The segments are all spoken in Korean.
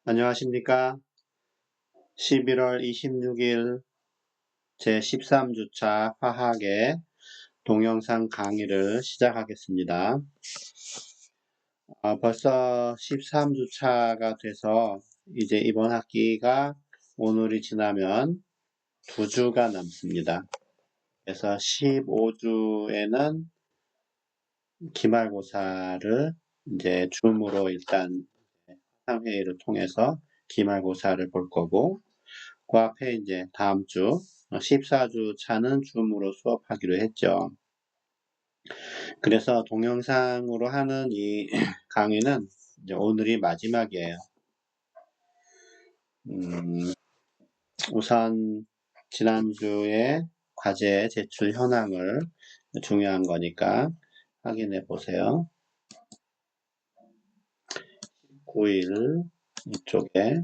안녕하십니까? 11월 26일 제13주차 화학의 동영상 강의를 시작하겠습니다. 벌써 13주차가 돼서 이제 이번 학기가 오늘이 지나면 2주가 남습니다. 그래서 15주에는 기말고사를 이제 줌으로 일단 상회의를 통해서 기말고사를 볼 거고, 그 앞에 이제 다음 주 14주 차는 줌으로 수업하기로 했죠. 그래서 동영상으로 하는 이 강의는 이제 오늘이 마지막이에요. 우선 지난주에 과제 제출 현황을 중요한 거니까 확인해 보세요. 9일 이쪽에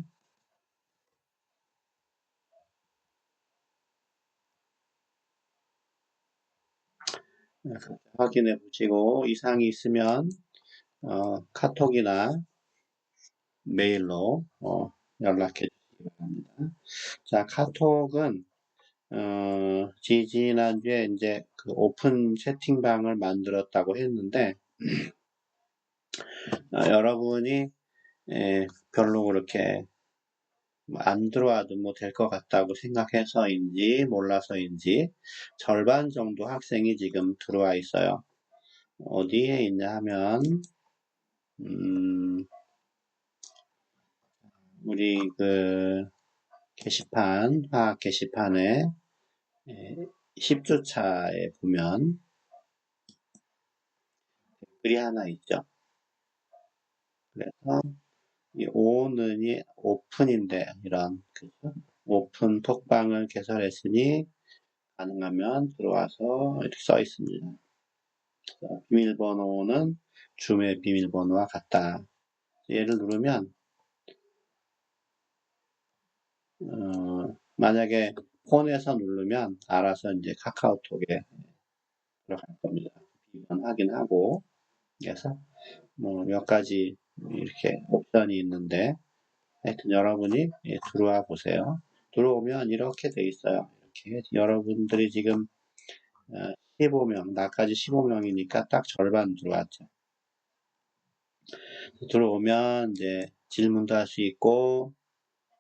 확인해 보시고 이상이 있으면 카톡이나 메일로 연락해 주시기 바랍니다. 자, 카톡은 지난주에 이제 그 오픈 채팅방을 만들었다고 했는데 여러분이 별로 그렇게 안 들어와도 뭐 될 것 같다고 생각해서인지 몰라서인지 절반 정도 학생이 지금 들어와 있어요. 어디에 있냐 하면 우리 그 게시판, 화학 게시판에 10주차에 보면 글이 하나 있죠. 그래서 이 오는이 오픈인데 이런 그죠? 오픈 톡방을 개설했으니 가능하면 들어와서 이렇게 써 있습니다. 비밀번호는 줌의 비밀번호와 같다. 얘를 누르면 만약에 폰에서 누르면 알아서 이제 카카오톡에 들어갈 겁니다. 비번 확인하고 그래서 뭐 몇 가지 이렇게 옵션이 있는데 하여튼 여러분이 들어와 보세요. 들어오면 이렇게 돼 있어요. 이렇게 여러분들이 지금 15명, 나까지 15명이니까 딱 절반 들어왔죠. 들어오면 이제 질문도 할 수 있고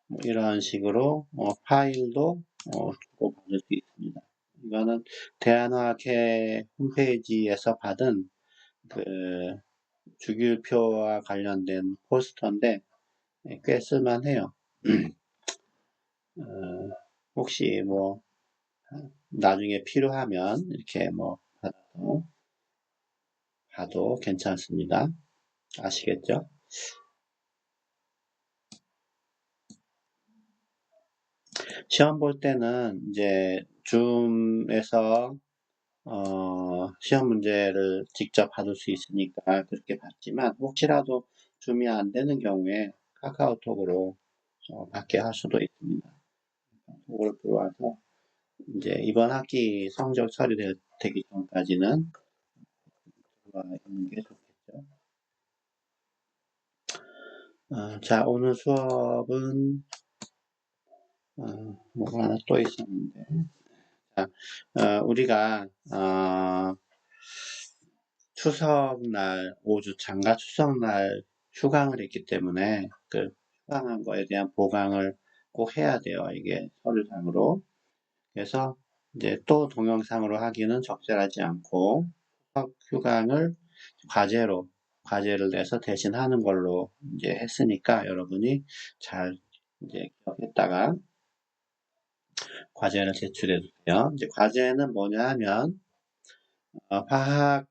뭐 이런 식으로 파일도 주고받을 수 있습니다. 이거는 대한화학회 홈페이지에서 받은 그 주기율표와 관련된 포스터인데 꽤 쓸만해요. 혹시 뭐 나중에 필요하면 이렇게 뭐 봐도 괜찮습니다. 아시겠죠? 시험 볼 때는 이제 줌에서 시험 문제를 직접 받을 수 있으니까 그렇게 받지만 혹시라도 줌이 안 되는 경우에 카카오톡으로 받게 할 수도 있습니다. 그걸 들어와서 이제 이번 학기 성적 처리되기 전까지는 들어와 있는 게 좋겠죠. 자, 오늘 수업은 뭐가 하나 또 있었는데 우리가 추석날 5주차인가 추석날 휴강을 했기 때문에 그 휴강한 거에 대한 보강을 꼭 해야 돼요. 이게 서류상으로. 그래서 이제 또 동영상으로 하기는 적절하지 않고 추석 휴강을 과제를 내서 대신 하는 걸로 이제 했으니까 여러분이 잘 이제 기억했다가 과제를 제출해 주세요. 이제 과제는 뭐냐 하면 화학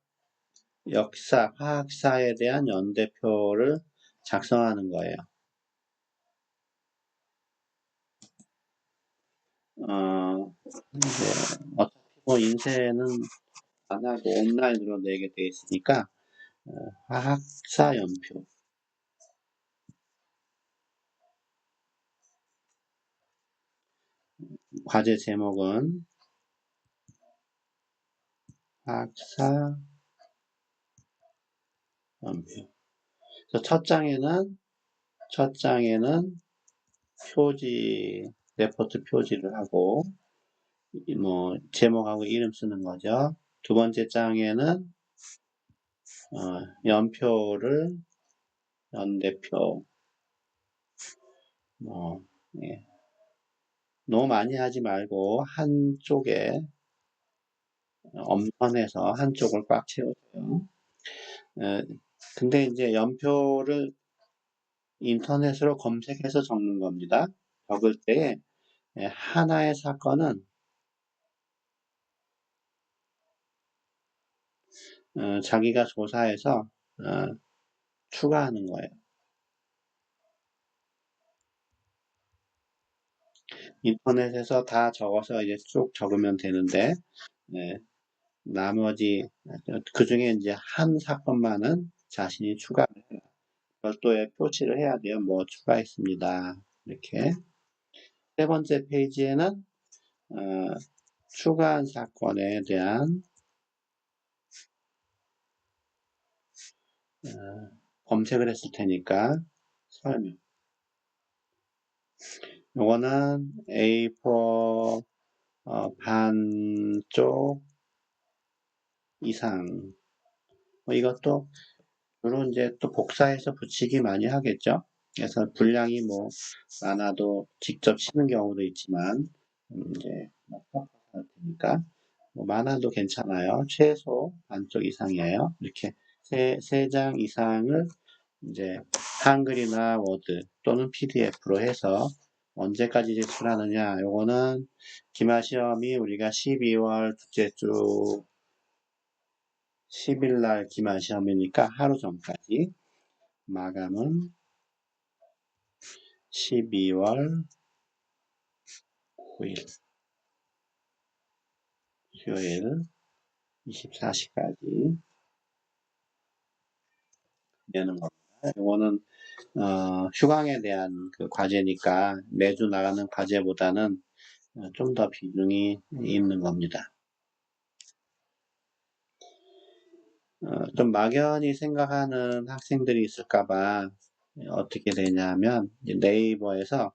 역사, 화학사에 대한 연대표를 작성하는 거예요. 이제 어차피 뭐 인쇄는 안 하고 온라인으로 내게 돼 있으니까 화학사 연표. 과제 제목은 화학사 연표. 그래서 첫 장에는 첫 장에는 표지, 레포트 표지를 하고, 뭐, 제목하고 이름 쓰는 거죠. 두 번째 장에는, 연표를, 연대표, 뭐, 예. 너무 많이 하지 말고, 한쪽에, 엄선해서 한쪽을 꽉 채우세요. 근데 이제 연표를 인터넷으로 검색해서 적는 겁니다. 적을 때 하나의 사건은 자기가 조사해서 추가하는 거예요. 인터넷에서 다 적어서 이제 쭉 적으면 되는데 나머지 그 중에 이제 한 사건만은 자신이 추가해요. 별도의 표시를 해야 돼요. 뭐 추가했습니다. 이렇게 세 번째 페이지에는 어, 추가한 사건에 대한 검색을 했을 테니까 설명. 요거는 A4 반쪽 이상. 이것도 주로 이제 또 복사해서 붙이기 많이 하겠죠. 그래서 분량이 뭐 많아도 직접 치는 경우도 있지만 이제 할 테니까 뭐 많아도 괜찮아요. 최소 반쪽 이상이에요. 이렇게 세 장 이상을 이제 한글이나 워드 또는 PDF로 해서 언제까지 제출하느냐. 요거는 기말 시험이 우리가 12월 둘째 주 10일 날 기말 시험이니까 하루 전까지, 마감은 12월 9일 수요일 24시까지 내는 겁니다. 이거는 휴강에 대한 그 과제니까 매주 나가는 과제보다는 좀 더 비중이 있는 겁니다. 좀 막연히 생각하는 학생들이 있을까봐 어떻게 되냐면 네이버에서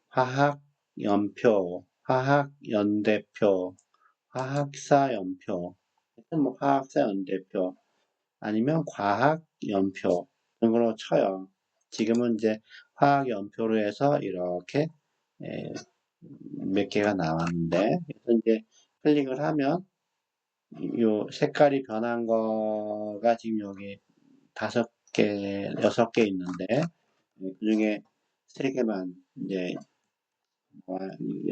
화학 연표, 화학 연대표, 화학사 연표, 뭐 화학사 연대표 아니면 과학 연표 등으로 쳐요. 지금은 이제 화학 연표로 해서 이렇게 몇 개가 나왔는데 그래서 이제 클릭을 하면 요 색깔이 변한 거가 지금 여기 5개, 6개 있는데 그 중에 3개만 이제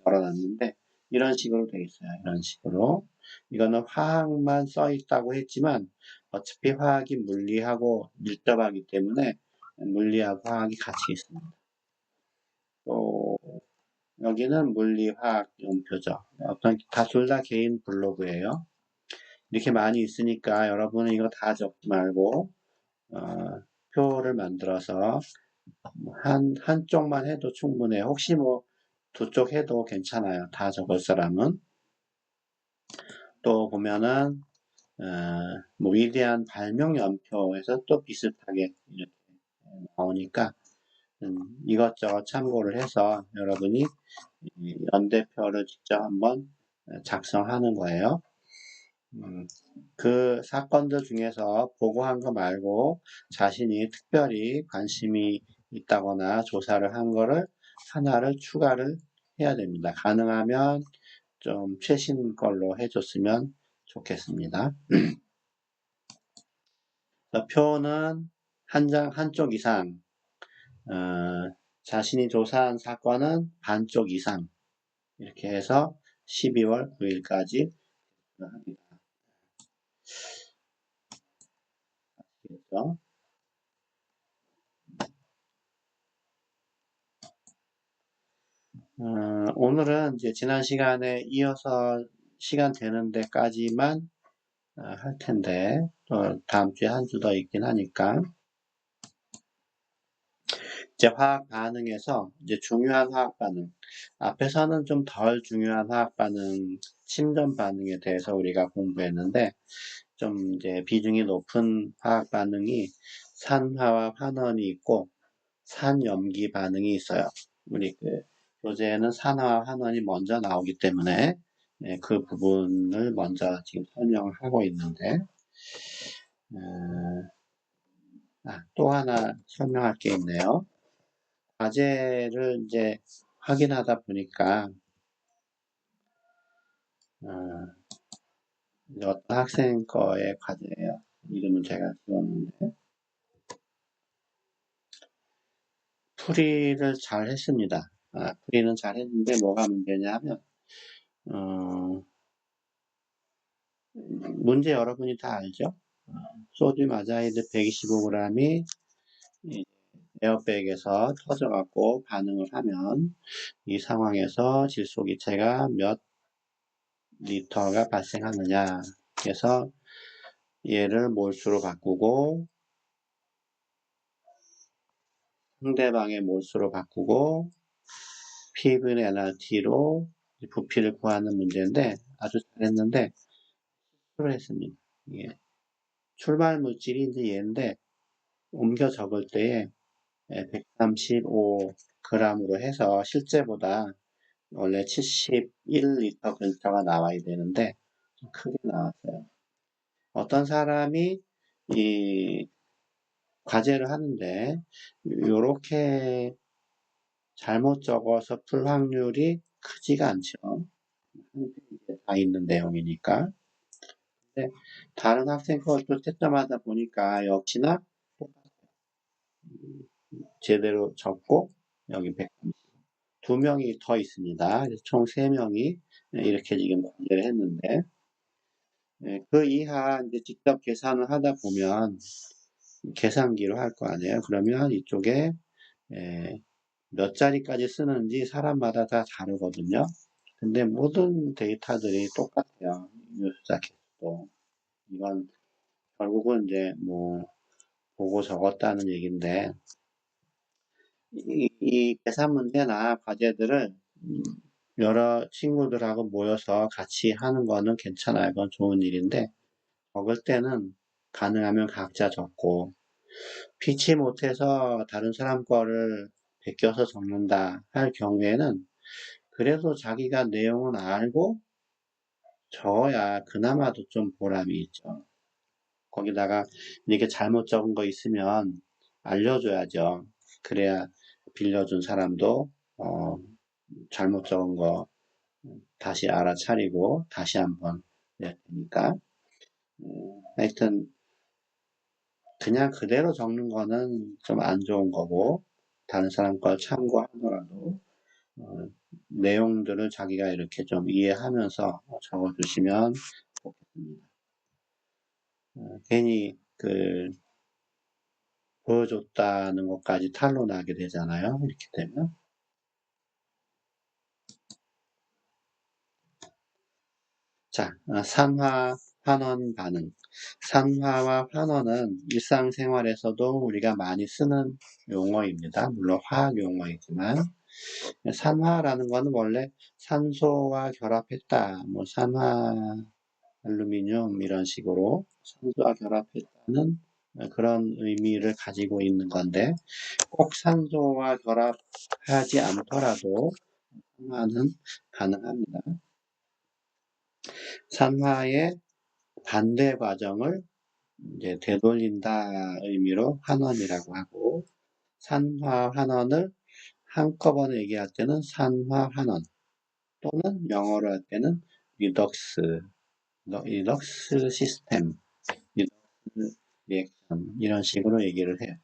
열어놨는데 이런 식으로 되어 있어요. 이런 식으로. 이거는 화학만 써 있다고 했지만 어차피 화학이 물리하고 밀접하기 때문에 물리하고 화학이 같이 있습니다. 또 여기는 물리화학 연표죠. 어떤 다 둘 다 개인 블로그예요. 이렇게 많이 있으니까 여러분은 이거 다 적지 말고 표를 만들어서 한쪽만 해도 충분해요. 혹시 뭐 두 쪽 해도 괜찮아요. 다 적을 사람은. 또 보면은 뭐 위대한 발명 연표에서 또 비슷하게 이렇게 나오니까 이것저것 참고를 해서 여러분이 연대표를 직접 한번 작성하는 거예요. 그 사건들 중에서 보고한 거 말고 자신이 특별히 관심이 있다거나 조사를 한 거를 하나를 추가를 해야 됩니다. 가능하면 좀 최신 걸로 해줬으면 좋겠습니다. 표는 한쪽 이상, 자신이 조사한 사건은 반쪽 이상, 이렇게 해서 12월 9일까지 합니다. 아시겠죠? 오늘은 이제 지난 시간에 이어서 시간 되는 데까지만 할 텐데, 또 다음 주에 한 주 더 있긴 하니까. 이제 화학 반응에서 이제 중요한 화학 반응, 앞에서는 좀 덜 중요한 화학 반응, 침전 반응에 대해서 우리가 공부했는데, 좀 이제 비중이 높은 화학 반응이 산화와 환원이 있고, 산염기 반응이 있어요. 우리 그 교재에는 산화와 환원이 먼저 나오기 때문에 그 부분을 먼저 지금 설명을 하고 있는데 또 하나 설명할 게 있네요. 과제를 이제 확인하다 보니까 어떤 학생 거의 과제예요. 이름은 제가 지웠는데 풀이를 잘 했습니다. 풀이는 잘 했는데 뭐가 문제냐 하면 문제 여러분이 다 알죠? 소듐 아자이드 125g이 에어백에서 터져갖고 반응을 하면 이 상황에서 질소기체가 몇 리터가 발생하느냐. 그래서 얘를 몰수로 바꾸고 상대방의 몰수로 바꾸고 P분 NRT로 부피를 구하는 문제인데 아주 잘했는데 실수를 했습니다. 예. 출발 물질이 이제 얘인데 옮겨 적을 때에 135g으로 해서 실제보다 원래 71리터 근처가 나와야 되는데 좀 크게 나왔어요. 어떤 사람이 이 과제를 하는데 이렇게 잘못 적어서 풀 확률이 크지가 않죠. 한 페이지에 다 있는 내용이니까. 근데 다른 학생 것도 채점하다 보니까 역시나 제대로 적고 여기 130. 두 명이 더 있습니다. 그래서 총 3명이 이렇게 지금 과제를 했는데 그 이하 이제 직접 계산을 하다 보면 계산기로 할 거 아니에요. 그러면 이쪽에 몇 자리까지 쓰는지 사람마다 다 다르거든요. 근데 모든 데이터들이 똑같아요. 묘수자 개수도. 이건 결국은 이제 뭐 보고 적었다는 얘기인데 이 계산 문제나 과제들을 여러 친구들하고 모여서 같이 하는 거는 괜찮아요. 그건 좋은 일인데 적을 때는 가능하면 각자 적고 피치 못해서 다른 사람 거를 베껴서 적는다 할 경우에는 그래도 자기가 내용은 알고 적어야 그나마도 좀 보람이 있죠. 거기다가 이게 잘못 적은 거 있으면 알려줘야죠. 그래야 빌려준 사람도 잘못 적은 거 다시 알아차리고 다시 한번 낼 테니까. 하여튼 그냥 그대로 적는 거는 좀 안 좋은 거고 다른 사람 걸 참고하더라도 내용들을 자기가 이렇게 좀 이해하면서 적어주시면 좋겠습니다. 괜히 그 보여줬다는 것까지 탄로나게 되잖아요. 이렇게 되면. 자, 산화, 환원 반응. 산화와 환원은 일상생활에서도 우리가 많이 쓰는 용어입니다. 물론 화학 용어이지만 산화라는 것은 원래 산소와 결합했다. 뭐 산화 알루미늄 이런 식으로 산소와 결합했다는 그런 의미를 가지고 있는 건데 꼭 산소와 결합하지 않더라도 산화는 가능합니다. 산화의 반대 과정을 이제 되돌린다 의미로 환원이라고 하고 산화 환원을 한꺼번에 얘기할 때는 산화 환원 또는 영어로 할 때는 리덕스 시스템, 리덕스 리액션 이런 식으로 얘기를 해요.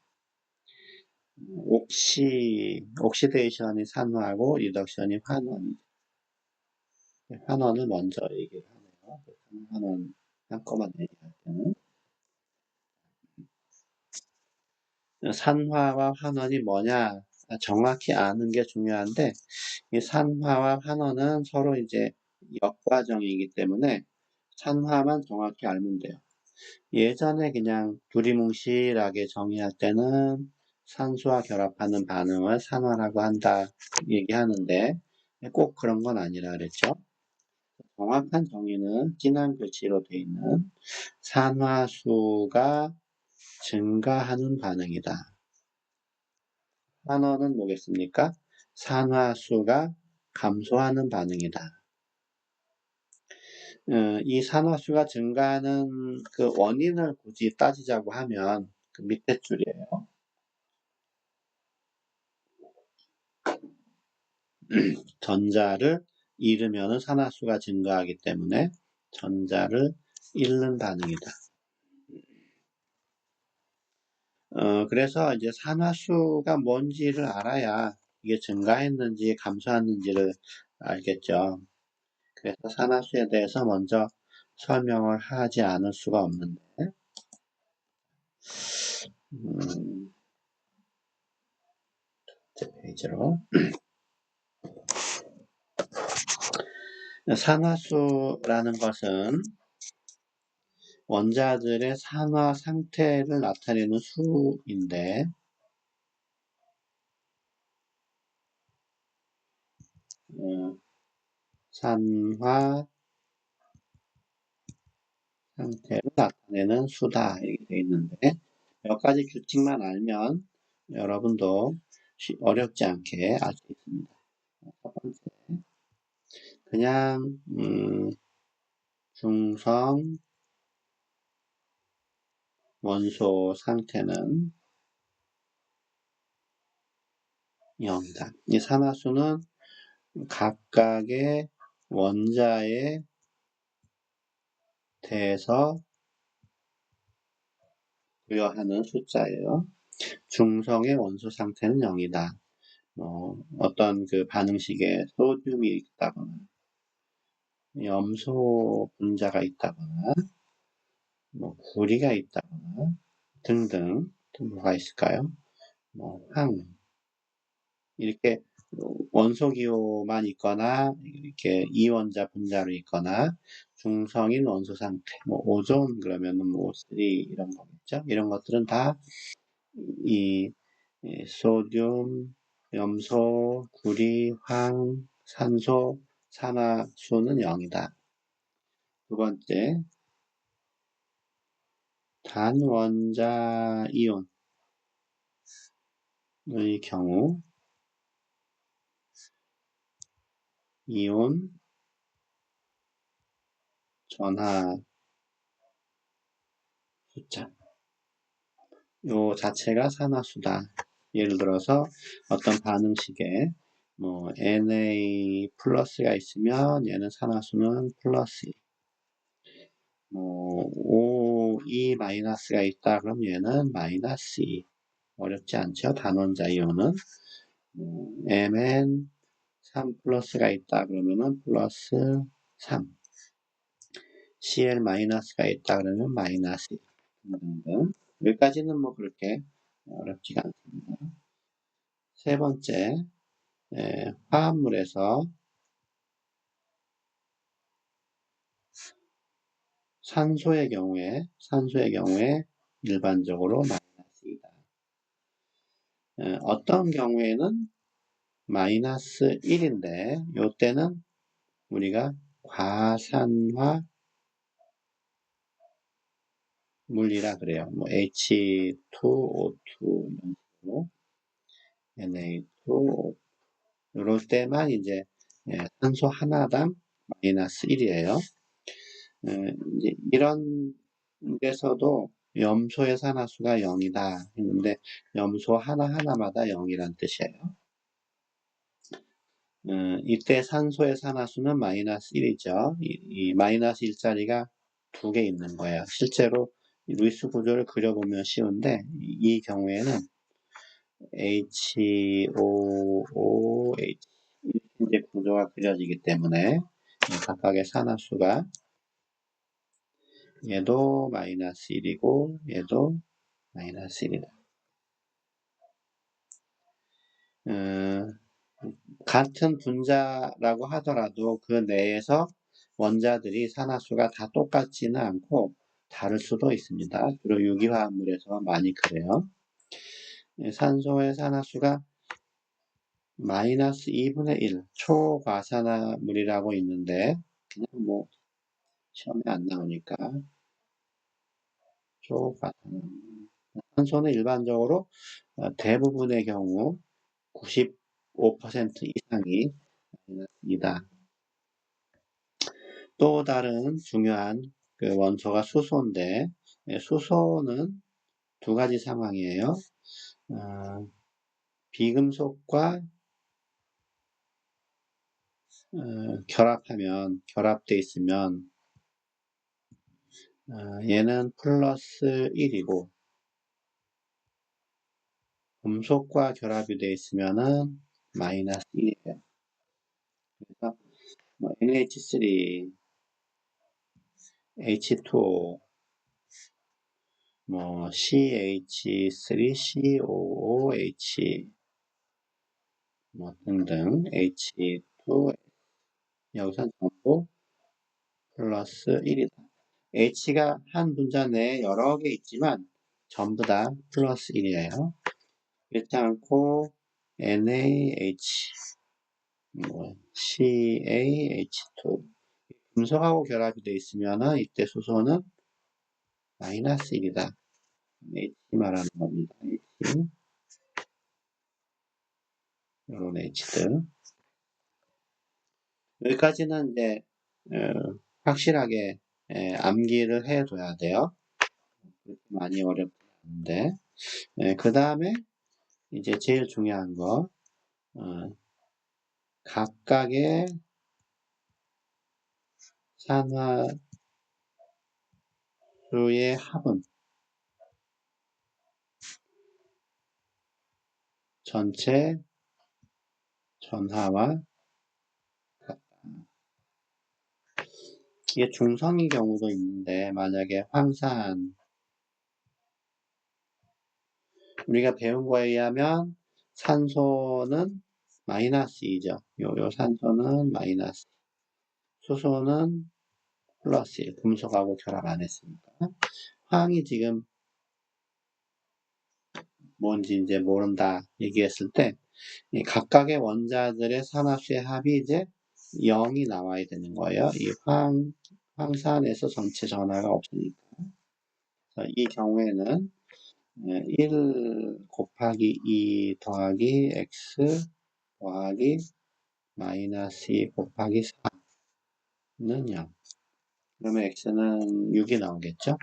옥시데이션이 산화하고 리덕션이 환원이죠. 환원을 먼저 얘기를 하네요. 환원 한꺼번에 얘기할 때는 산화와 환원이 뭐냐 정확히 아는 게 중요한데 이 산화와 환원은 서로 이제 역과정이기 때문에 산화만 정확히 알면 돼요. 예전에 그냥 두리뭉실하게 정의할 때는 산소와 결합하는 반응을 산화라고 한다 얘기하는데 꼭 그런 건 아니라 그랬죠. 정확한 정의는 진한 글씨로 되어 있는 산화수가 증가하는 반응이다. 산화는 뭐겠습니까? 산화수가 감소하는 반응이다. 이 산화수가 증가하는 그 원인을 굳이 따지자고 하면 그 밑에 줄이에요. 전자를 잃으면 산화수가 증가하기 때문에 전자를 잃는 반응이다. 그래서 이제 산화수가 뭔지를 알아야 이게 증가했는지 감소했는지를 알겠죠. 그래서 산화수에 대해서 먼저 설명을 하지 않을 수가 없는데, 제 페이지로. 산화수라는 것은 원자들의 산화 상태를 나타내는 수인데, 산화 상태를 나타내는 수다 이렇게 되어 있는데 몇 가지 규칙만 알면 여러분도 어렵지 않게 알 수 있습니다. 첫 번째, 그냥 중성 원소 상태는 0이다. 이 산화수는 각각의 원자에 대해서 부여하는 숫자예요. 중성의 원소 상태는 0이다. 어떤 그 반응식에 소듐이 있다거나 염소 분자가 있다거나 구리가 있다거나 등등 또 뭐가 있을까요? 황 이렇게 원소 기호만 있거나 이렇게 이원자 분자로 있거나 중성인 원소 상태 오존 그러면은 O3 이런 거겠죠. 이런 것들은 다 이 소듐, 염소, 구리, 황, 산소, 산화수는 0이다. 두 번째, 단원자 이온의 경우 이온 전하 숫자 요 자체가 산화수다. 예를 들어서 어떤 반응식에 Na 플러스가 있으면 얘는 산화수는 플러스 O2 마이너스가 있다 그럼 얘는 마이너스 2 어렵지 않죠. 단원자 이온은 Mn 3 플러스가 있다 그러면은 플러스 3 Cl 마이너스가 있다 그러면 마이너스 1 등등 여기까지는 그렇게 어렵지가 않습니다. 세 번째 화합물에서 산소의 경우에 일반적으로 마이너스 2다. 어떤 경우에는 마이너스 1인데 이때는 우리가 과산화 물이라 그래요. H2O2 이런 식으로 Na2O 이럴 때만 이제 산소 하나당 마이너스 1이에요. 이제 이런 데서도 염소의 산화수가 0이다 했는데 염소 하나하나마다 0이란 뜻이에요. 이때 산소의 산화수는 마이너스 1이죠. 이 마이너스 1자리가 두 개 있는 거예요. 실제로 루이스 구조를 그려보면 쉬운데 이 경우에는 HOOH 이제 구조가 그려지기 때문에 각각의 산화수가 얘도 마이너스 1이고 얘도 마이너스 1이다. 같은 분자라고 하더라도 그 내에서 원자들이 산화수가 다 똑같지는 않고 다를 수도 있습니다. 주로 유기화합물에서 많이 그래요. 산소의 산화수가 마이너스 2분의 1 초과산화물이라고 있는데 그냥 시험에 안 나오니까 초과산화물 산소는 일반적으로 대부분의 경우 95% 이상이 마이너스이다. 또 다른 중요한 그 원소가 수소인데, 수소는 두 가지 상황이에요. 비금속과 결합돼 있으면 얘는 플러스 1이고 금속과 결합이 돼 있으면은 마이너스 1이에요. 그래서 뭐 NH3, H2O, 뭐 CH3COOH 뭐 등등 H2 여기서 전부 플러스 1이다. H가 한 분자 내에 여러 개 있지만 전부 다 플러스 1이에요. 그렇지 않고 NaH, 뭐 CaH2 금속하고 결합이 되어 있으면 이때 수소는 마이너스 1이다. H 말하는 겁니다. H. 이런 H들. 여기까지는 이제 확실하게 암기를 해둬야 돼요. 그렇게 많이 어렵지 않은데. 그 다음에 이제 제일 중요한 거 각각의 산화수의 합은 전체 전하와 같다. 이게 중성인 경우도 있는데 만약에 황산 우리가 배운 거에 의하면 산소는 마이너스 2죠. 요 산소는 마이너스, 수소는 플러스 1, 금속하고 결합 안 했으니까. 황이 지금 뭔지 이제 모른다 얘기했을 때 각각의 원자들의 산화수의 합이 이제 0이 나와야 되는 거예요. 이 황산에서 전체 전하가 없으니까. 이 경우에는 1 곱하기 2 더하기 x 더하기 마이너스 2 곱하기 4는 0. 그러면 x는 6이 나오겠죠?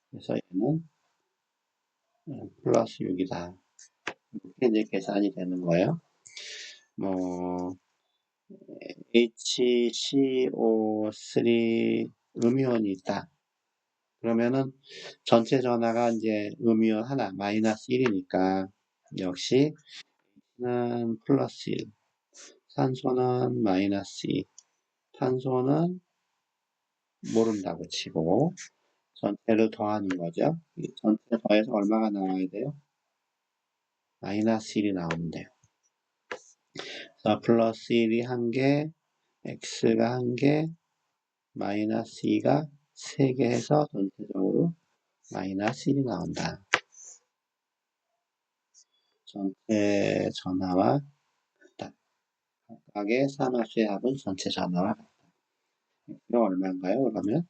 그래서 얘는 플러스 6이다. 이렇게 이제 계산이 되는 거예요. 뭐 HCO3 음이온이 있다. 그러면은 전체 전하가 이제 음이온 하나 마이너스 1이니까 역시 는 플러스 1, 산소는 마이너스 2, 탄소는 모른다고 치고 전체를 더하는 거죠. 전체 더해서 얼마가 나와야 돼요? 마이너스 1이 나오면 돼요. 그래서 플러스 1이 1개, x가 1개, 마이너스 2가 3개 해서 전체적으로 마이너스 1이 나온다. 전체 전하와 같다. 각각의 산화수의 합은 전체 전하와 같다. 이거 얼마인가요? 그러면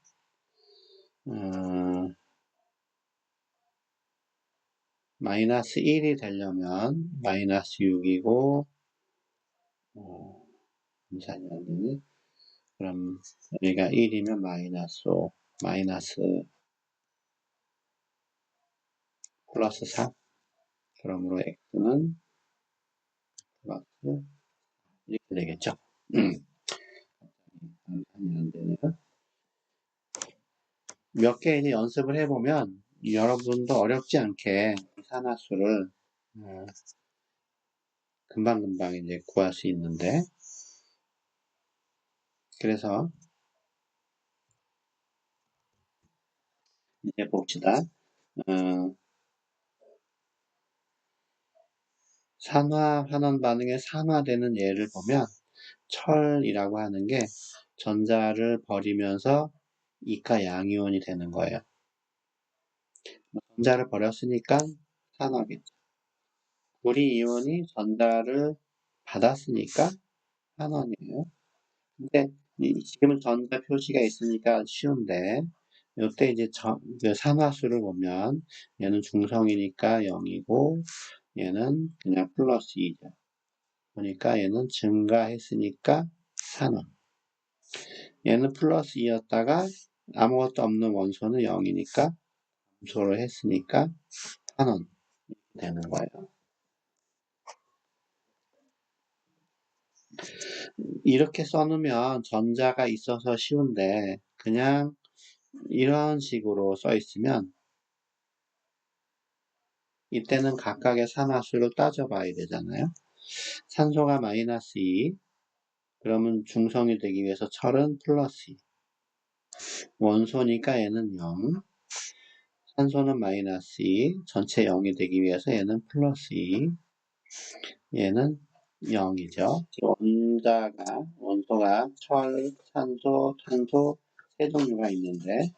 마이너스 1이 되려면 마이너스 6이고 계산이 안 되네. 그럼 여기가 1이면 마이너스 5, 마이너스 플러스 4. 그러므로 x는 플러스 이렇게 되겠죠. 계산이 안 되네요. 몇 개 이제 연습을 해보면 여러분도 어렵지 않게 산화수를 금방금방 이제 구할 수 있는데 그래서 이제 봅시다. 산화 환원 반응에 산화되는 예를 보면 철이라고 하는 게 전자를 버리면서 이가 양이온이 되는 거예요. 전자를 버렸으니까 산화겠죠. 구리 이온이 전자를 받았으니까 환원이에요. 근데 지금은 전자 표시가 있으니까 쉬운데 이때 이제 그 산화수를 보면 얘는 중성이니까 0이고 얘는 그냥 플러스 2죠. 보니까 얘는 증가했으니까 산화. 얘는 플러스 2였다가 아무것도 없는 원소는 0이니까 감소를 했으니까 산원 되는 거예요. 이렇게 써놓으면 전자가 있어서 쉬운데 그냥 이런 식으로 써 있으면 이때는 각각의 산화수를 따져봐야 되잖아요. 산소가 마이너스 2, 그러면 중성이 되기 위해서 철은 플러스 2. 원소니까 얘는 0, 산소는 마이너스 2, 전체 0이 되기 위해서 얘는 플러스 2, 얘는 0이죠. 원소가 철, 산소, 탄소 세 종류가 있는데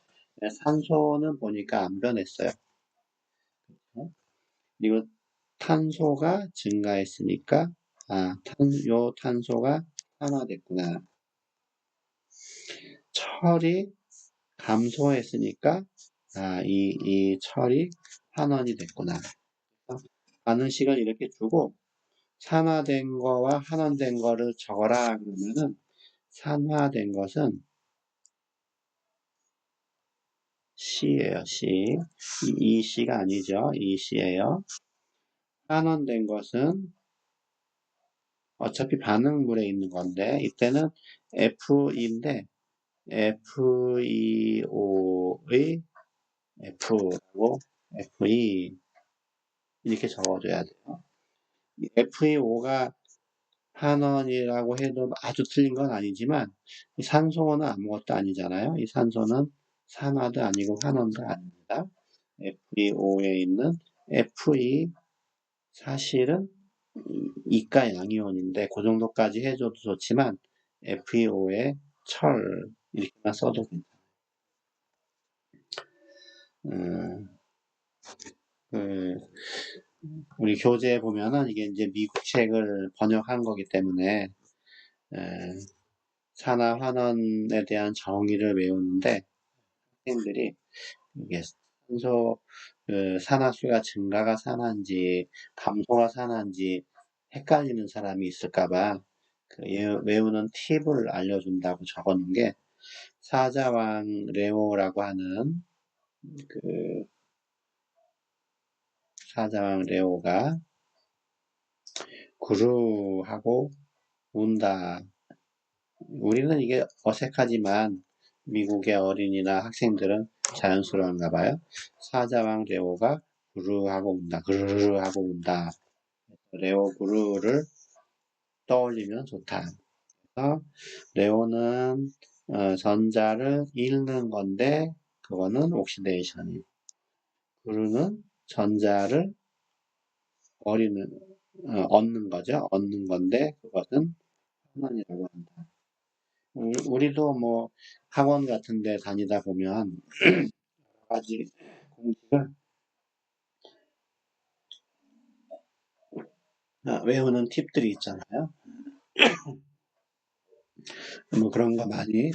산소는 보니까 안 변했어요. 그리고 탄소가 증가했으니까 요 탄소가 산화됐구나. 철이 감소했으니까 이 철이 환원이 됐구나. 반응식을 이렇게 주고 산화된 거와 환원된 거를 적어라 그러면은 산화된 것은 C예요. C. 이 C가 아니죠. 이 C예요. 환원된 것은 어차피 반응물에 있는 건데 이때는 F인데 FeO의 F라고 Fe 이렇게 적어줘야 돼요. FeO가 환원이라고 해도 아주 틀린 건 아니지만 이 산소는 아무것도 아니잖아요. 이 산소는 산화도 아니고 환원도 아닙니다. FeO에 있는 Fe 사실은 이가 양이온인데 그 정도까지 해줘도 좋지만 FeO의 철 이렇게만 써도 괜찮아요. 우리 교재에 보면은 이게 이제 미국 책을 번역한 거기 때문에 산화 환원에 대한 정의를 외우는데 학생들이 이게 산소 산화수가 증가가 산화인지 감소가 산화인지 헷갈리는 사람이 있을까봐 그 외우는 팁을 알려준다고 적어놓은 게 사자왕 레오라고 하는 그 사자왕 레오가 구루하고 운다. 우리는 이게 어색하지만 미국의 어린이나 학생들은 자연스러운가 봐요. 사자왕 레오가 구루하고 운다. 그르르하고 운다. 레오 구루를 떠올리면 좋다. 그래서 레오는 전자를 잃는 건데 그거는 옥시데이션이고 구루는 전자를 얻는 거죠. 얻는 건데 그것은 환원이라고 한다. 우리도 뭐 학원 같은 데 다니다 보면 여러 가지 공식을 외우는 팁들이 있잖아요. 뭐 그런 거 많이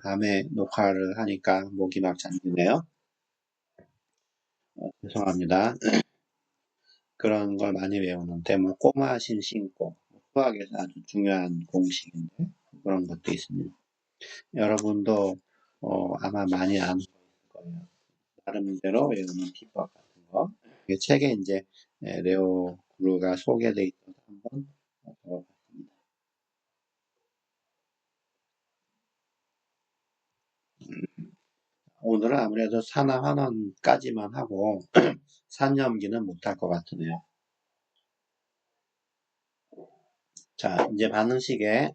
밤에 녹화를 하니까 목이 막 잠기네요. 죄송합니다. 그런 걸 많이 외우는데 뭐 꼬마신 신고 수학에서 아주 중요한 공식인데 그런 것도 있습니다. 여러분도 아마 많이 아는 거예요. 나름대로 외우는 비법 같은 거. 책에 이제 레오 구루가 소개되어 있어서 한번 적어봤습니다. 오늘은 아무래도 산화 환원까지만 하고 산염기는 못할 것 같으네요. 자, 이제 반응식에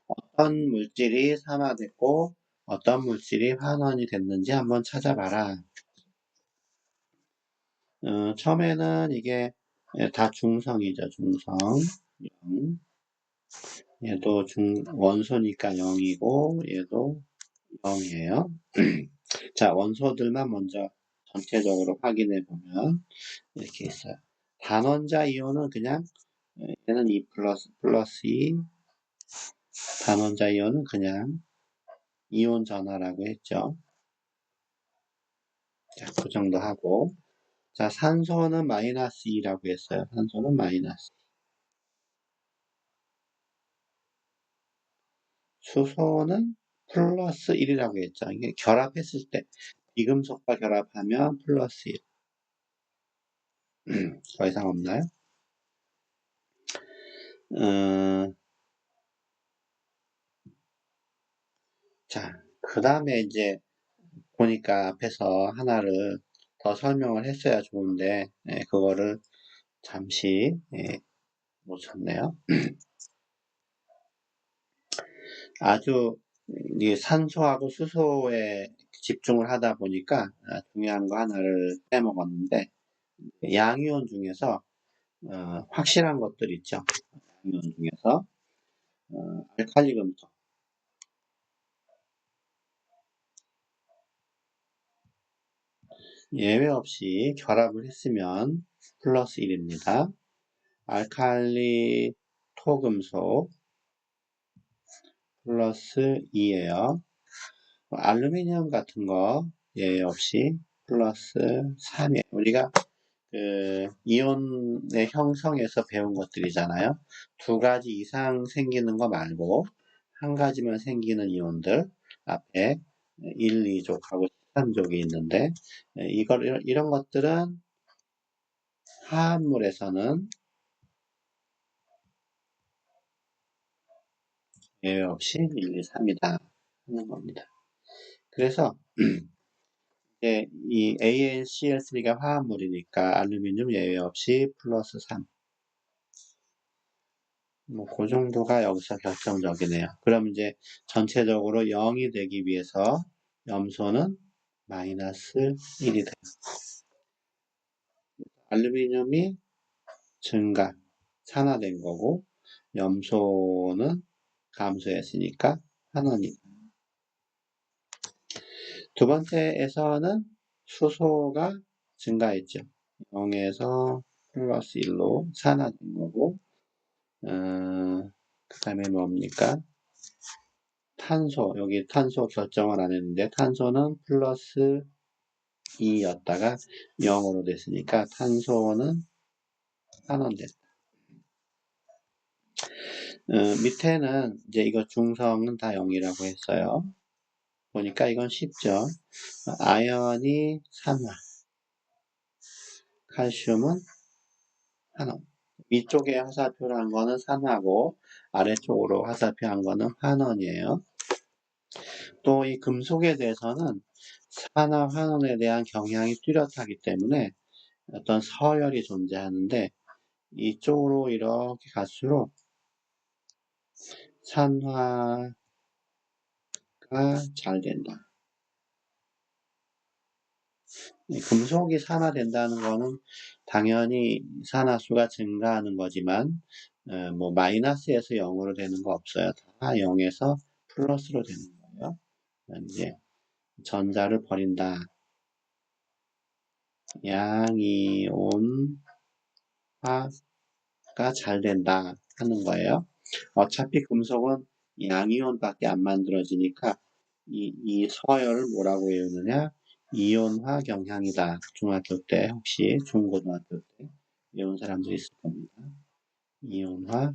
어떤 물질이 산화됐고 어떤 물질이 환원이 됐는지 한번 찾아봐라. 처음에는 이게 다 중성이죠. 중성 0. 얘도 원소니까 0이고 얘도 0이에요. 자, 원소들만 먼저 전체적으로 확인해 보면 이렇게 있어요. 단원자 이온은 그냥 얘는 2 플러스 2, 단원자 이온은 그냥 이온 전하라고 했죠. 자, 그 정도 하고. 자, 산소는 마이너스 2라고 했어요. 산소는 마이너스. 수소는 플러스 1이라고 했죠. 이게 결합했을 때, 비금속과 결합하면 플러스 1. 더 이상 없나요? 자, 그 다음에 이제 보니까 앞에서 하나를 더 설명을 했어야 좋은데, 그거를 잠시, 놓쳤네요. 아주 이 산소하고 수소에 집중을 하다 보니까 중요한 거 하나를 빼먹었는데, 양이온 중에서 확실한 것들 있죠. 양이온 중에서 알칼리 금속 예외 없이 결합을 했으면 플러스 1입니다. 알칼리 토금속 플러스 2예요. 알루미늄 같은 거 예외 없이 플러스 3이에요. 우리가 그 이온의 형성에서 배운 것들이잖아요. 두 가지 이상 생기는 거 말고 한 가지만 생기는 이온들 앞에 1, 2족하고 13족이 있는데 이런 것들은 화합물에서는 예외 없이 1, 2, 3이다 하는 겁니다. 그래서 이 AlCl3가 화합물이니까 알루미늄 예외 없이 플러스 3. 뭐, 그 정도가 여기서 결정적이네요. 그럼 이제 전체적으로 0이 되기 위해서 염소는 마이너스 1이 돼요. 알루미늄이 증가, 산화된 거고, 염소는 감소했으니까 환원이. 두 번째에서는 수소가 증가했죠. 0에서 플러스 1로 산화된 거고, 그 다음에 뭡니까? 탄소, 여기 탄소 결정을 안 했는데, 탄소는 플러스 2였다가 0으로 됐으니까, 탄소는 환원됐다. 밑에는 이제 이거 중성은 다 0이라고 했어요. 보니까 이건 쉽죠. 아연이 산화, 칼슘은 환원. 위쪽에 화살표를 한 거는 산화고, 아래쪽으로 화살표 한 거는 환원이에요. 또 이 금속에 대해서는 산화 환원에 대한 경향이 뚜렷하기 때문에 어떤 서열이 존재하는데 이쪽으로 이렇게 갈수록 산화가 잘 된다. 금속이 산화된다는 거는 당연히 산화수가 증가하는 거지만 뭐 마이너스에서 0으로 되는 거 없어요. 다 0에서 플러스로 되는 거예요. 이제 전자를 버린다. 양이온화가 잘 된다 하는 거예요. 어차피 금속은 양이온밖에 안 만들어지니까 이 서열을 뭐라고 외우느냐? 이온화 경향이다. 중학교 때 혹시 중고등학교 때 외운 사람들이 있을 겁니다. 이온화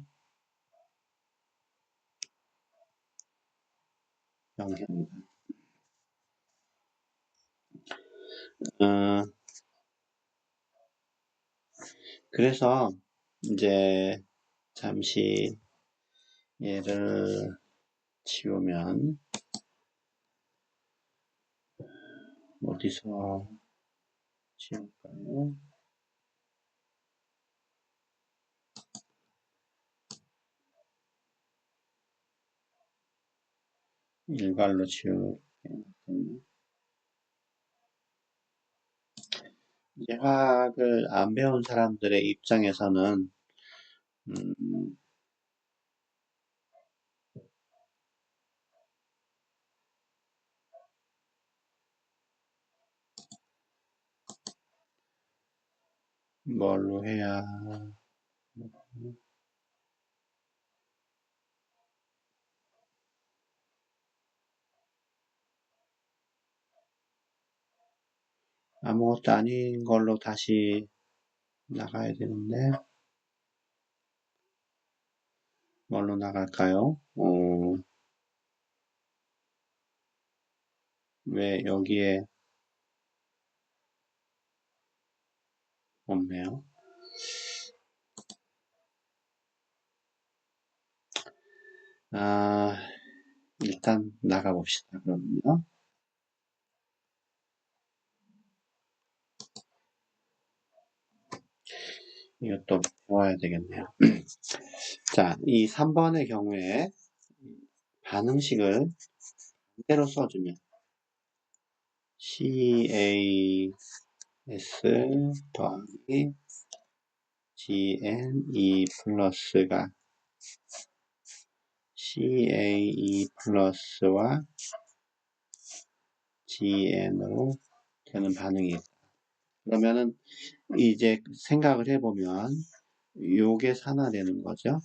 경향이다. 어, 그래서 이제 잠시 얘를 지우면 어디서 지울까요? 일괄로 지우게 이제 화학을 안 배운 사람들의 입장에서는 음, 뭘로 해야 아무것도 아닌 걸로 다시 나가야 되는데, 뭘로 나갈까요? 왜 여기에 없네요? 아, 일단 나가봅시다, 그러면요. 이것도 배워야 되겠네요. 자, 이 3번의 경우에 반응식을 그대로 써주면 CAS 더하기 GNE 플러스가 CAE 플러스와 GN으로 되는 반응이 있다. 그러면은 이제 생각을 해보면 요게 산화되는 거죠.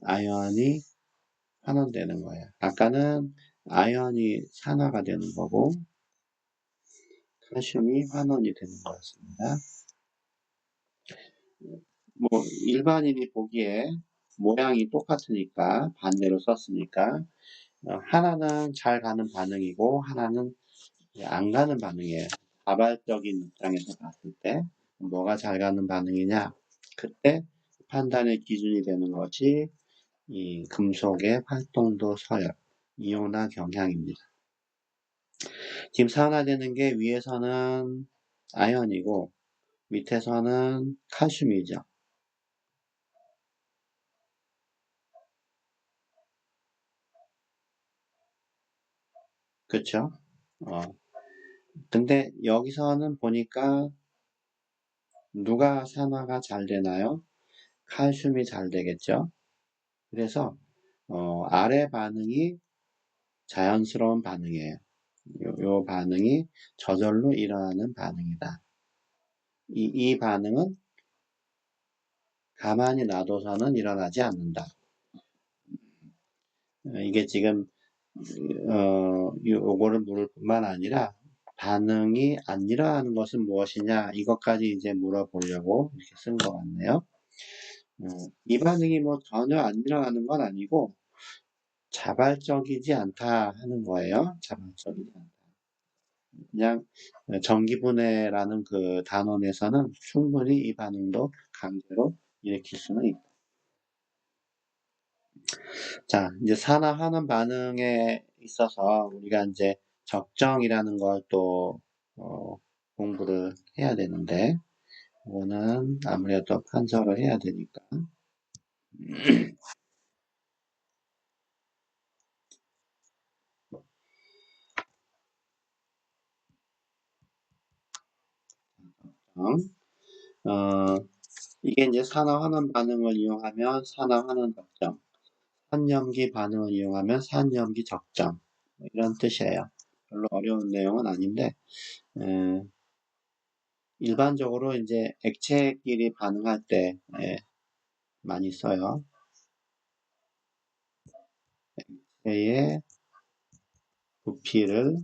아연이 환원되는 거예요. 아까는 아연이 산화가 되는 거고 칼슘이 환원이 되는 거였습니다. 뭐 일반인이 보기에 모양이 똑같으니까 반대로 썼으니까 하나는 잘 가는 반응이고 하나는 안 가는 반응이에요. 자발적인 입장에서 봤을 때 뭐가 잘 가는 반응이냐, 그때 판단의 기준이 되는 것이 이 금속의 활동도 서열, 이온화 경향입니다. 지금 산화되는 게 위에서는 아연이고 밑에서는 칼슘이죠. 그쵸? 근데 여기서는 보니까 누가 산화가 잘 되나요? 칼슘이 잘 되겠죠? 그래서 아래 반응이 자연스러운 반응이에요. 요 반응이 저절로 일어나는 반응이다. 이 반응은 가만히 놔둬서는 일어나지 않는다. 이게 지금 요거를 물을 뿐만 아니라 반응이 안 일어나는 것은 무엇이냐 이것까지 이제 물어보려고 이렇게 쓴 것 같네요. 이 반응이 뭐 전혀 안 일어나는 건 아니고 자발적이지 않다 하는 거예요. 자발적이지 않다. 그냥 전기분해라는 그 단원에서는 충분히 이 반응도 강제로 일으킬 수는 있다. 자, 이제 산화하는 반응에 있어서 우리가 이제 적정이라는 걸 또 공부를 해야 되는데, 이거는 아무래도 판서를 해야 되니까. 어, 이게 이제 산화하는 반응을 이용하면 산화하는 적정, 산염기 반응을 이용하면 산염기 적정, 뭐 이런 뜻이에요. 별로 어려운 내용은 아닌데, 에, 일반적으로 이제 액체끼리 반응할 때 많이 써요. 액체의 부피를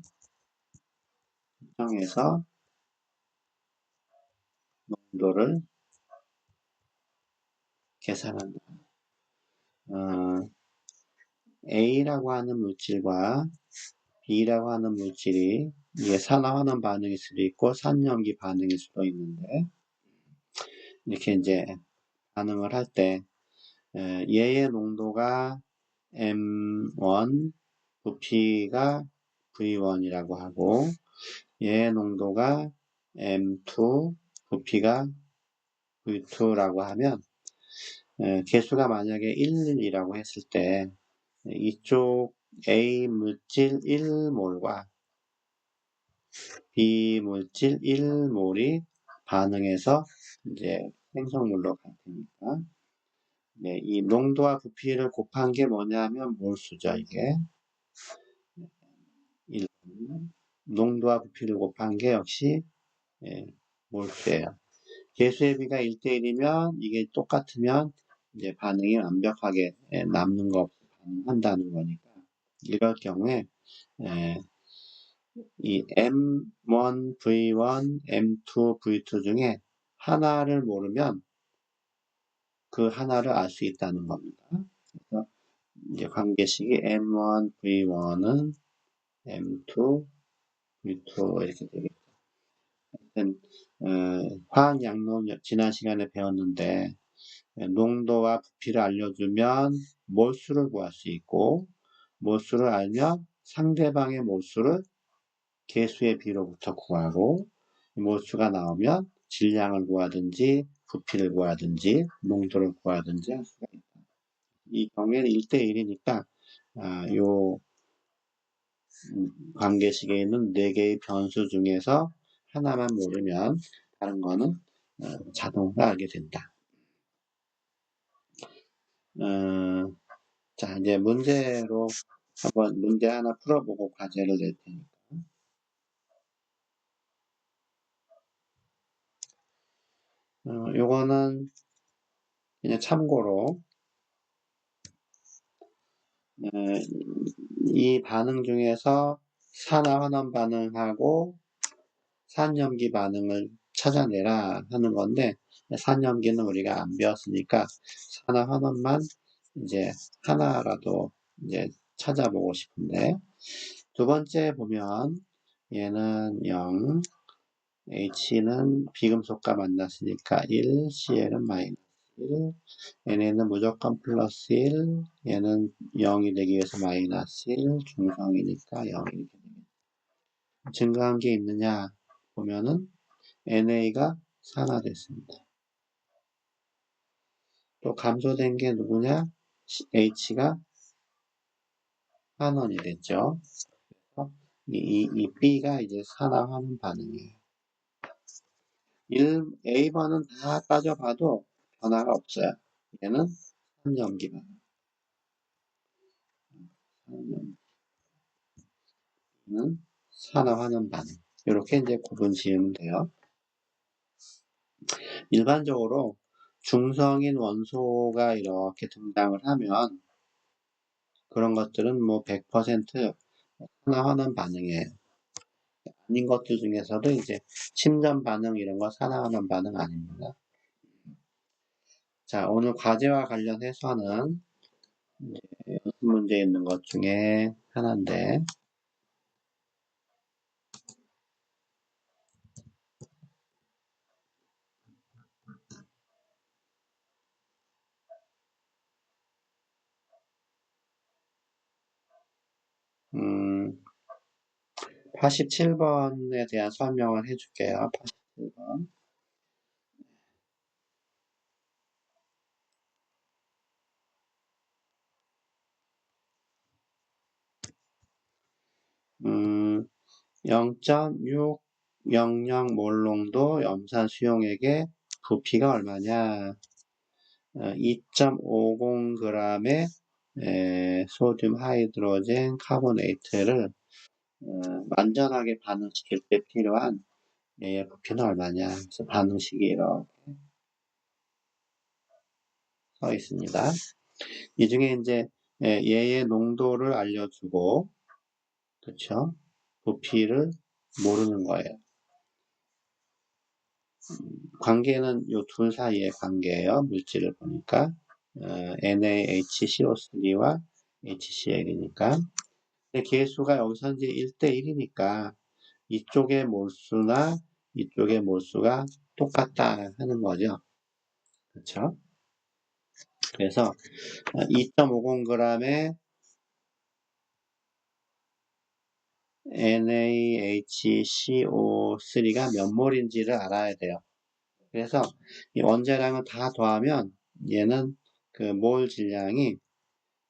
정해서 농도를 계산한다. A라고 하는 물질과 B라고 하는 물질이 이게 산화하는 반응일 수도 있고 산염기 반응일 수도 있는데 이렇게 이제 반응을 할 때 얘의 농도가 M1, 부피가 V1이라고 하고 얘의 농도가 M2, 부피가 V2라고 하면 개수가 만약에 1이라고 했을 때 이쪽 A 물질 1몰과 B 물질 1몰이 반응해서 이제 생성물로 갈 테니까 네, 이 농도와 부피를 곱한 게 뭐냐면 몰수죠. 이게 1. 농도와 부피를 곱한 게 역시 몰수예요. 개수의 비가 1대1이면 이게 똑같으면 이제 반응이 완벽하게 남는 거 없이 반응한다는 거니까 이럴 경우에 이 M1, V1, M2, V2 중에 하나를 모르면 그 하나를 알 수 있다는 겁니다. 그래서 이제 관계식이 M1, V1은 M2, V2 이렇게 되겠죠. 화학 양론 지난 시간에 배웠는데 농도와 부피를 알려주면 몰수를 구할 수 있고 몰수를 알면 상대방의 몰수를 개수의 비로부터 구하고 몰수가 나오면 질량을 구하든지 부피를 구하든지 농도를 구하든지 할 수가 있다. 이 경우에는 1대1이니까 요 관계식에 있는 4개의 변수 중에서 하나만 모르면 다른 거는 자동으로 알게 된다. 자, 이제 문제로 한번 문제 하나 풀어보고 과제를 낼 테니까. 요거는 그냥 참고로 이 반응 중에서 산화환원 반응하고 산염기 반응을 찾아내라 하는 건데 산염기는 우리가 안 배웠으니까 산화환원만 이제 하나라도 이제 찾아보고 싶은데 두 번째 보면 얘는 0, H는 비금속과 만났으니까 1, Cl은 마이너스 1, N에는 무조건 플러스 1, 얘는 0이 되기 위해서 마이너스 1, 중성이니까 0 이렇게 됩니다. 증가한 게 있느냐 보면은 NA가 산화됐습니다. 또 감소된 게 누구냐? H가 환원이 됐죠. 이 B가 이제 산화하는 반응이에요. A번은 다 따져봐도 변화가 없어요. 얘는 산염기 반응. 산염기는 산화하는 반응. 이렇게 이제 구분 지으면 돼요. 일반적으로 중성인 원소가 이렇게 등장을 하면 그런 것들은 뭐 100% 산화하는 반응이에요. 아닌 것들 중에서도 이제 침전 반응 이런 거 산화하는 반응 아닙니다. 자, 오늘 과제와 관련해서는 연습 문제 있는 것 중에 하나인데, 음, 87번에 대한 설명을 해줄게요. 87번. 음, 0.600 몰농도 염산 수용액의 부피가 얼마냐? 2.50g의 소듐 하이드로젠 카보네이트를 완전하게 반응시킬 때 필요한 얘의 부피는 얼마냐? 그래서 반응식이 이렇게 써 있습니다. 이 중에 이제 얘의 농도를 알려주고, 그렇죠? 부피를 모르는 거예요. 관계는 요 둘 사이의 관계예요. 물질을 보니까 NaHCO3와 HCl이니까. 근데 계수가 여기서 이제 1대1이니까 이쪽의 몰수나 이쪽의 몰수가 똑같다 하는 거죠. 그렇죠? 그래서 2.50g의 NaHCO3가 몇 몰인지를 알아야 돼요. 그래서 이 원자량을 다 더하면 얘는 그 몰 질량이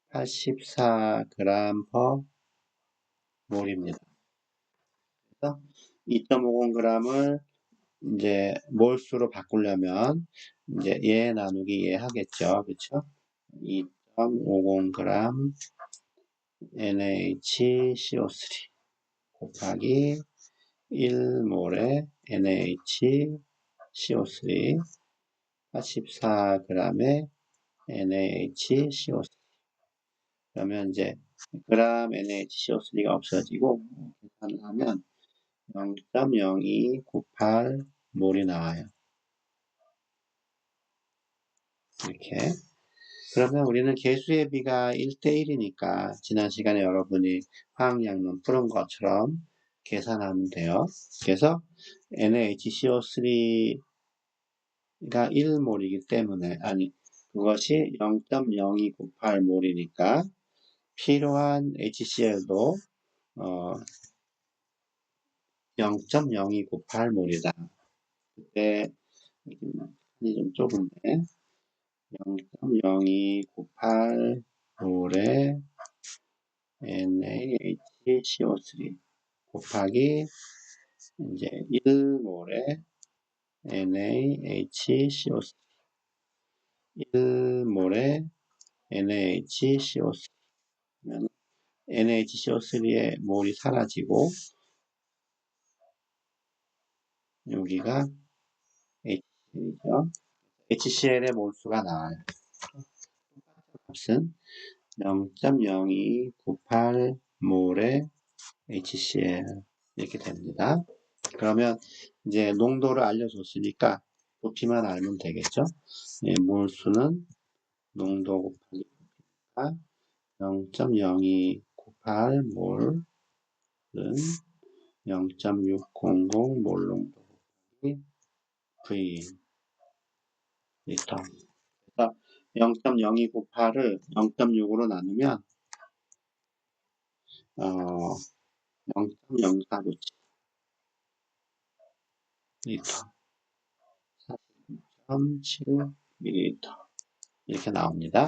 84g per 몰입니다. 그래서 2.50g을 이제 몰수로 바꾸려면 이제 얘 나누기 얘 하겠죠. 그렇죠? 2.50g NaCO3 곱하기 1몰의 NaCO3 84g의 NaCO3 그러면 이제 그람 NaCO3가 없어지고 계산을 하면 0.0298 몰이 나와요. 이렇게. 그러면 우리는 개수의 비가 1대1이니까 지난 시간에 여러분이 화학약론 푸른 것처럼 계산하면 돼요. 그래서 NaCO3가 1몰이기 때문에 그것이 0.0298몰이니까 필요한 HCl도 0.0298몰이다. 그때 좀 좁은데 0.0298몰의 NaHCO3 곱하기 이제 1몰의 NaHCO3 1몰의 NaHCO3 그러면 NaHCO3의 몰이 사라지고 여기가 HCl이죠. HCl의 몰수가 나와요. 값은 0.0298몰의 HCl 이렇게 됩니다. 그러면 이제 농도를 알려줬으니까 부피만 알면 되겠죠. 네, 몰수는 농도 곱하기 부피가 0.0298몰은 0.600몰 농도 곱하기 V 리터. 그래서 0.0298을 0.6으로 나누면 0.0497 리터, 40.7ml 이렇게 나옵니다.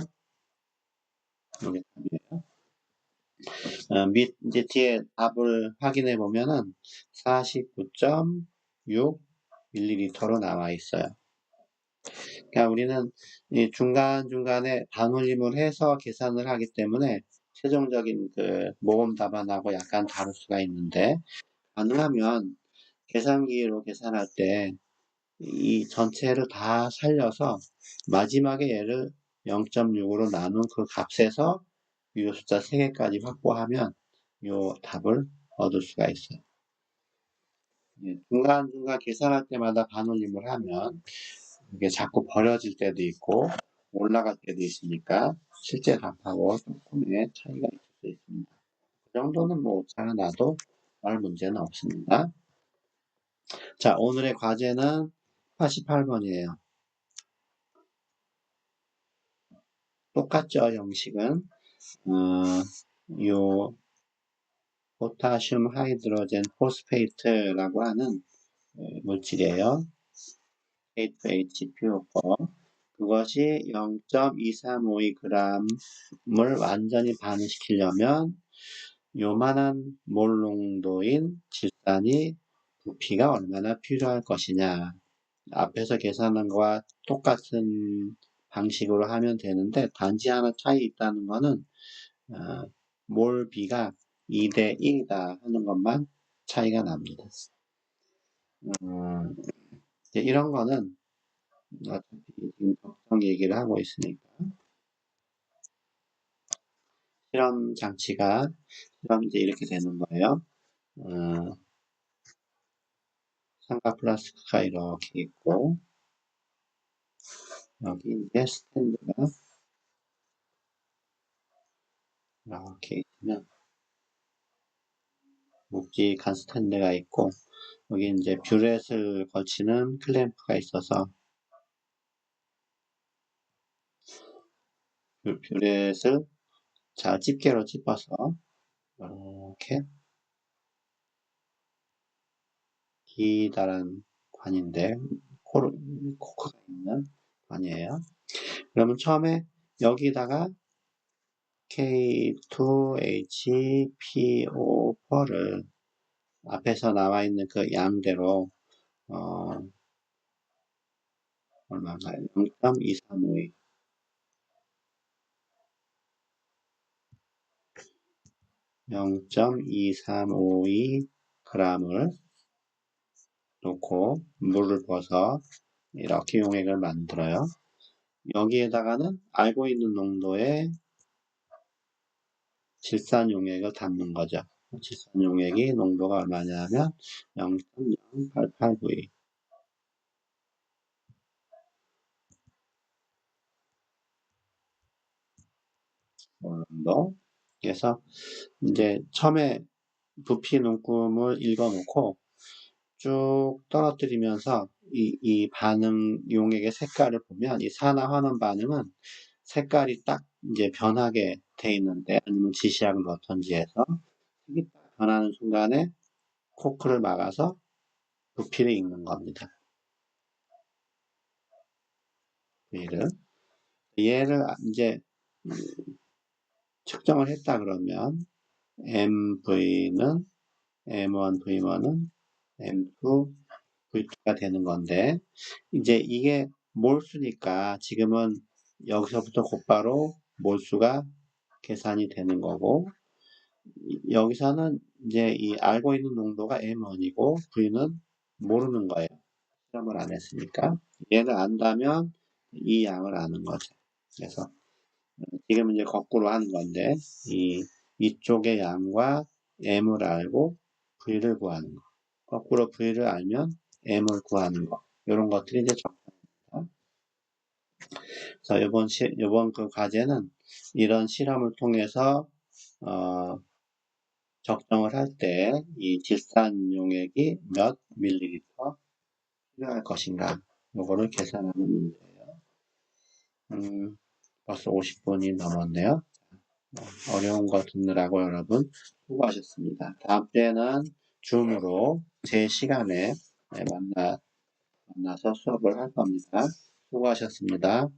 이게 답이에요. 이제 뒤에 답을 확인해 보면은 49.6ml로 나와 있어요. 그러니까 우리는 중간중간에 반올림을 해서 계산을 하기 때문에 최종적인 그 모범 답안하고 약간 다를 수가 있는데, 가능하면 계산기로 계산할 때 이 전체를 다 살려서 마지막에 얘를 0.6으로 나눈 그 값에서 이 숫자 3개까지 확보하면 이 답을 얻을 수가 있어요. 중간중간 계산할 때마다 반올림을 하면 이게 자꾸 버려질 때도 있고 올라갈 때도 있으니까 실제 답하고 조금의 차이가 있을 수 있습니다. 그 정도는 뭐 오차가 나도 별 문제는 없습니다. 자, 오늘의 과제는 88번이에요. 똑같죠, 형식은. 요 포타슘 하이드로젠 포스페이트라고 하는 물질이에요. H2HPO4. 그것이 0.2352g을 완전히 반응시키려면 요만한 몰 농도인 질산이 부피가 얼마나 필요할 것이냐. 앞에서 계산한 것과 똑같은 방식으로 하면 되는데 단지 하나 차이 있다는 거는 몰 B가 2대 1이다 하는 것만 차이가 납니다. 이런 거는 어차피 지금 적정 얘기를 하고 있으니까 실험 장치가 이제 이렇게 되는 거예요. 삼각 플라스크가 이렇게 있고 여기 이제 스탠드가 이렇게 있으면 묵직한 스탠드가 있고 여기 이제 뷰렛을 거치는 클램프가 있어서 뷰렛을 자 집게로 찝어서 이렇게 기다란 관인데 코크가 있는 관이에요. 그러면 처음에 여기다가 K2HPO4를 앞에서 나와 있는 그 양대로 얼마인가요? 0.2352 0.2352g을 놓고 물을 부어서 이렇게 용액을 만들어요. 여기에다가는 알고 있는 농도의 질산 용액을 담는 거죠. 질산 용액이 농도가 얼마냐면 0.0889이 정도. 그래서 이제 처음에 부피 눈금을 읽어놓고 쭉 떨어뜨리면서 이 반응 용액의 색깔을 보면 이 산화 환원 반응은 색깔이 딱 이제 변하게 돼 있는데 아니면 지시약을 넣던지 해서 색이 딱 변하는 순간에 코크를 막아서 부피를 읽는 겁니다. 얘를 이제 측정을 했다 그러면 MV는 M1, V1은 M2, V2가 되는 건데 이제 이게 몰수니까 지금은 여기서부터 곧바로 몰수가 계산이 되는 거고 여기서는 이제 이 알고 있는 농도가 M1이고 V는 모르는 거예요. 실험을 안 했으니까 얘를 안다면 이 양을 아는 거죠. 그래서 지금 이제 거꾸로 하는 건데 이쪽의 양과 M을 알고 V를 구하는 거. 거꾸로 V를 알면 M을 구하는 거. 이런 것들이 이제 적합니다. 그래서 이번 그 과제는 이런 실험을 통해서 적정을 할 때 이 질산 용액이 몇 밀리리터 필요할 것인가. 요거를 계산하는 문제예요. 벌써 50분이 넘었네요. 어려운 거 듣느라고 여러분 수고하셨습니다. 다음 때는 줌으로 제 시간에 만나서 수업을 할 겁니다. 수고하셨습니다.